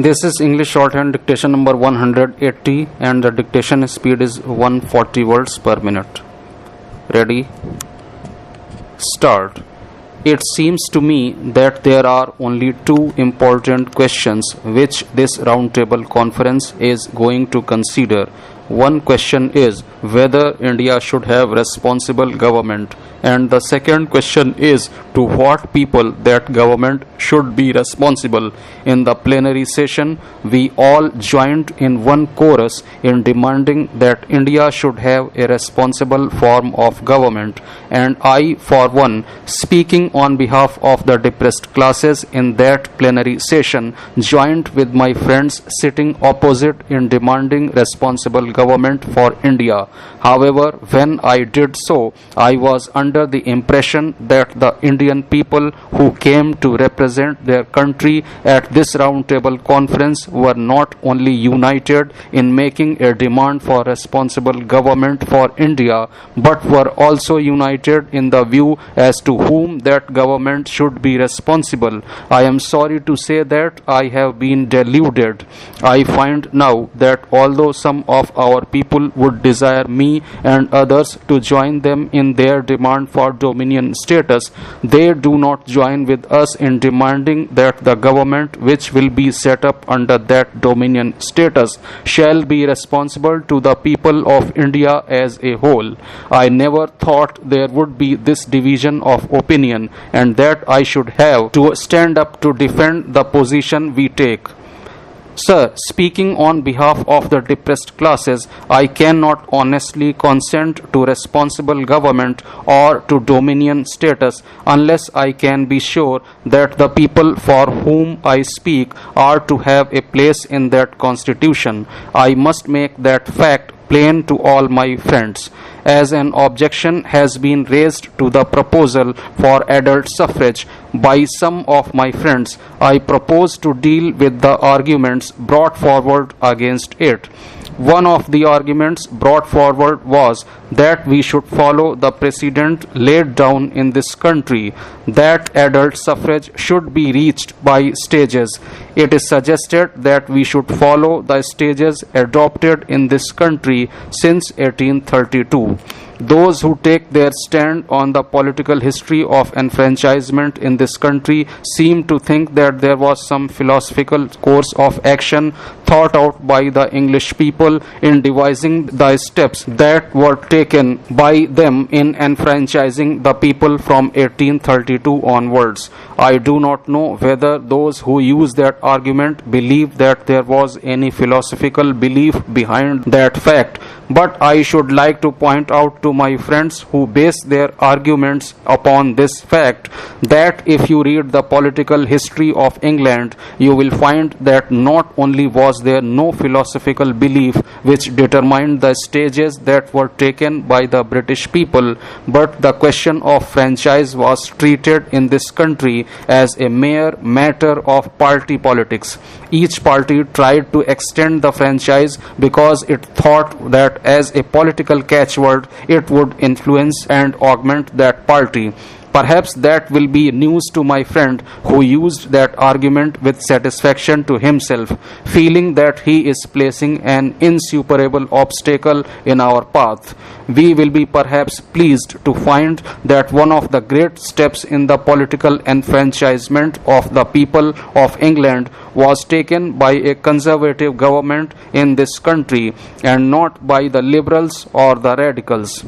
This is English shorthand dictation number 180 and the dictation speed is 140 words per minute. Ready? Start. It seems to me that there are only two important questions which this roundtable conference is going to consider. One question is whether India should have responsible government, and the second question is to what people that government should be responsible. In the plenary session, we all joined in one chorus in demanding that India should have a responsible form of government, and I, for one, speaking on behalf of the depressed classes in that plenary session, joined with my friends sitting opposite in demanding responsible government for India. However, when I did so, I was under the impression that the Indian people who came to represent their country at this roundtable conference were not only united in making a demand for responsible government for India, but were also united in the view as to whom that government should be responsible. I am sorry to say that I have been deluded. I find now that although some of our people would desire me and others to join them in their demand for dominion status, they do not join with us in demanding that the government which will be set up under that dominion status shall be responsible to the people of India as a whole. I never thought there would be this division of opinion, and that I should have to stand up to defend the position we take. Sir, speaking on behalf of the depressed classes, I cannot honestly consent to responsible government or to dominion status unless I can be sure that the people for whom I speak are to have a place in that constitution. I must make that fact plain to all my friends. As an objection has been raised to the proposal for adult suffrage by some of my friends, I propose to deal with the arguments brought forward against it. One of the arguments brought forward was that we should follow the precedent laid down in this country, that adult suffrage should be reached by stages. It is suggested that we should follow the stages adopted in this country since 1832. Those who take their stand on the political history of enfranchisement in this country seem to think that there was some philosophical course of action thought out by the English people in devising the steps that were taken by them in enfranchising the people from 1832 onwards. I do not know whether those who use that argument believe that there was any philosophical belief behind that fact, but I should like to point out to my friends who base their arguments upon this fact that if you read the political history of England, you will find that not only was there no philosophical belief which determined the stages that were taken by the British people, but the question of franchise was treated in this country as a mere matter of party politics. Each party tried to extend the franchise because it thought that as a political catchword it would influence and augment that party. Perhaps that will be news to my friend who used that argument with satisfaction to himself, feeling that he is placing an insuperable obstacle in our path. We will be perhaps pleased to find that one of the great steps in the political enfranchisement of the people of England was taken by a conservative government in this country and not by the liberals or the radicals.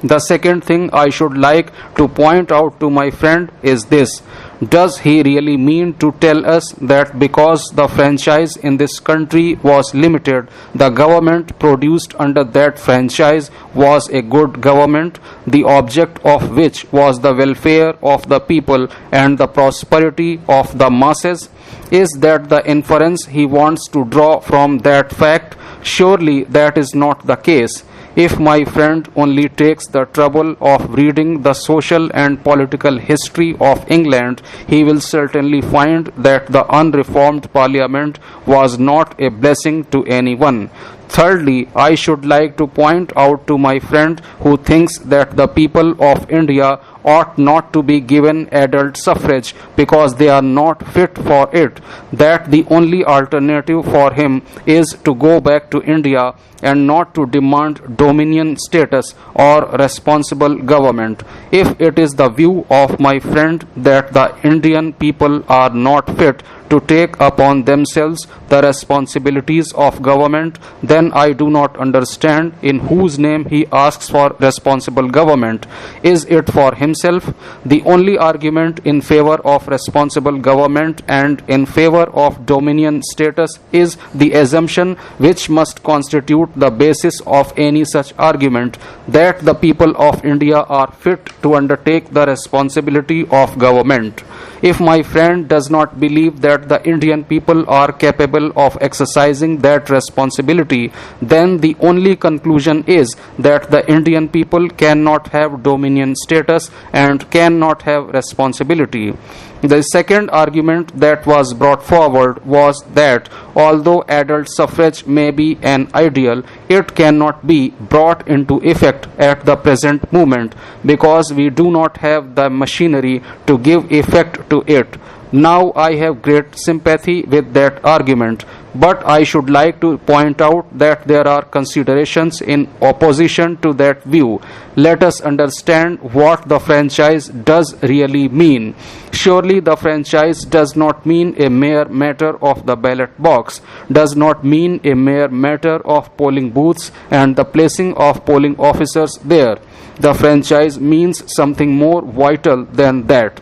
The second thing I should like to point out to my friend is this. Does he really mean to tell us that because the franchise in this country was limited, the government produced under that franchise was a good government, the object of which was the welfare of the people and the prosperity of the masses? Is that the inference he wants to draw from that fact? Surely that is not the case. If my friend only takes the trouble of reading the social and political history of England, he will certainly find that the unreformed parliament was not a blessing to anyone. Thirdly, I should like to point out to my friend who thinks that the people of India ought not to be given adult suffrage because they are not fit for it, that the only alternative for him is to go back to India and not to demand dominion status or responsible government. If it is the view of my friend that the Indian people are not fit to take upon themselves the responsibilities of government, then I do not understand in whose name he asks for responsible government. Is it for himself? The only argument in favor of responsible government and in favor of dominion status is the assumption which must constitute the basis of any such argument, that the people of India are fit to undertake the responsibility of government. If my friend does not believe that the Indian people are capable of exercising that responsibility, then the only conclusion is that the Indian people cannot have dominion status and cannot have responsibility. The second argument that was brought forward was that although adult suffrage may be an ideal, it cannot be brought into effect at the present moment because we do not have the machinery to give effect to it. Now I have great sympathy with that argument, but I should like to point out that there are considerations in opposition to that view. Let us understand what the franchise does really mean. Surely the franchise does not mean a mere matter of the ballot box, does not mean a mere matter of polling booths and the placing of polling officers there. The franchise means something more vital than that.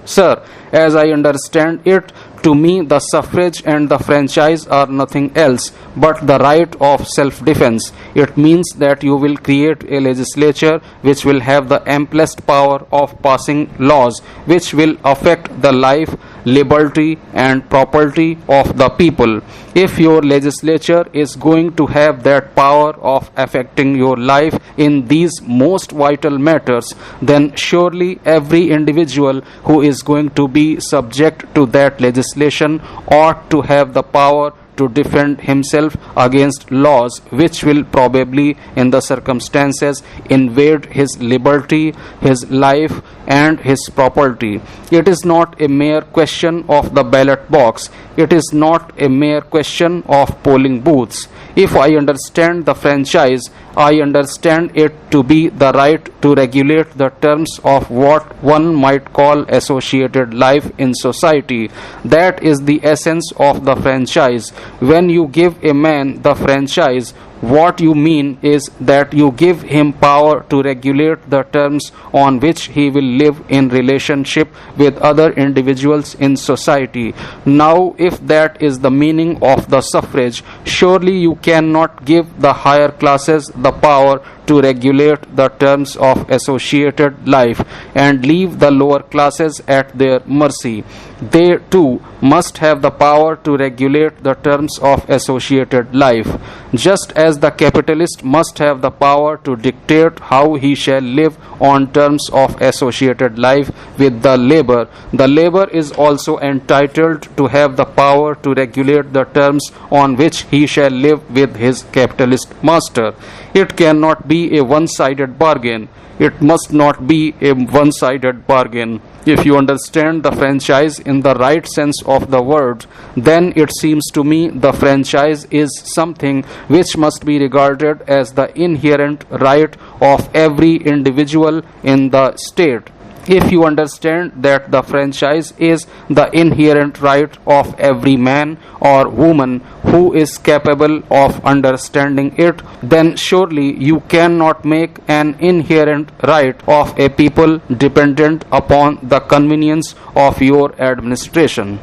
Sir, as I understand it, to me the suffrage and the franchise are nothing else but the right of self-defense. It means that you will create a legislature which will have the amplest power of passing laws which will affect the life, liberty and property of the people. If your legislature is going to have that power of affecting your life in these most vital matters, then surely every individual who is going to be subject to that legislation ought to have the power to defend himself against laws which will probably in the circumstances invade his liberty, his life and his property. It is not a mere question of the ballot box. It is not a mere question of polling booths. If I understand the franchise, I understand it to be the right to regulate the terms of what one might call associated life in society. That is the essence of the franchise. When you give a man the franchise, what you mean is that you give him power to regulate the terms on which he will live in relationship with other individuals in society. Now, if that is the meaning of the suffrage, surely you cannot give the higher classes the power to regulate the terms of associated life and leave the lower classes at their mercy. They too must have the power to regulate the terms of associated life. Just as the capitalist must have the power to dictate how he shall live on terms of associated life with the labor is also entitled to have the power to regulate the terms on which he shall live with his capitalist master. It cannot be a one-sided bargain. It must not be a one-sided bargain. If you understand the franchise in the right sense of the word, then it seems to me the franchise is something which must be regarded as the inherent right of every individual in the state. If you understand that the franchise is the inherent right of every man or woman who is capable of understanding it, then surely you cannot make an inherent right of a people dependent upon the convenience of your administration.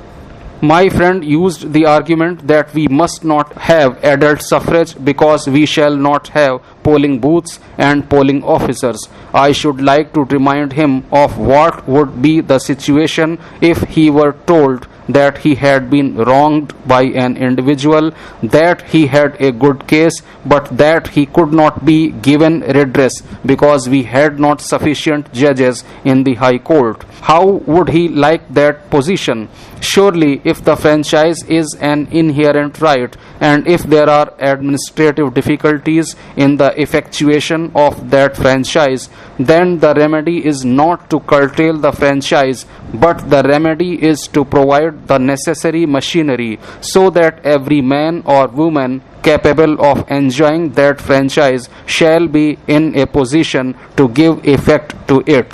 My friend used the argument that we must not have adult suffrage because we shall not have polling booths and polling officers. I should like to remind him of what would be the situation if he were told that he had been wronged by an individual, that he had a good case, but that he could not be given redress because we had not sufficient judges in the High Court. How would he like that position? Surely, if the franchise is an inherent right and if there are administrative difficulties in the effectuation of that franchise, then the remedy is not to curtail the franchise, but the remedy is to provide the necessary machinery so that every man or woman capable of enjoying that franchise shall be in a position to give effect to it.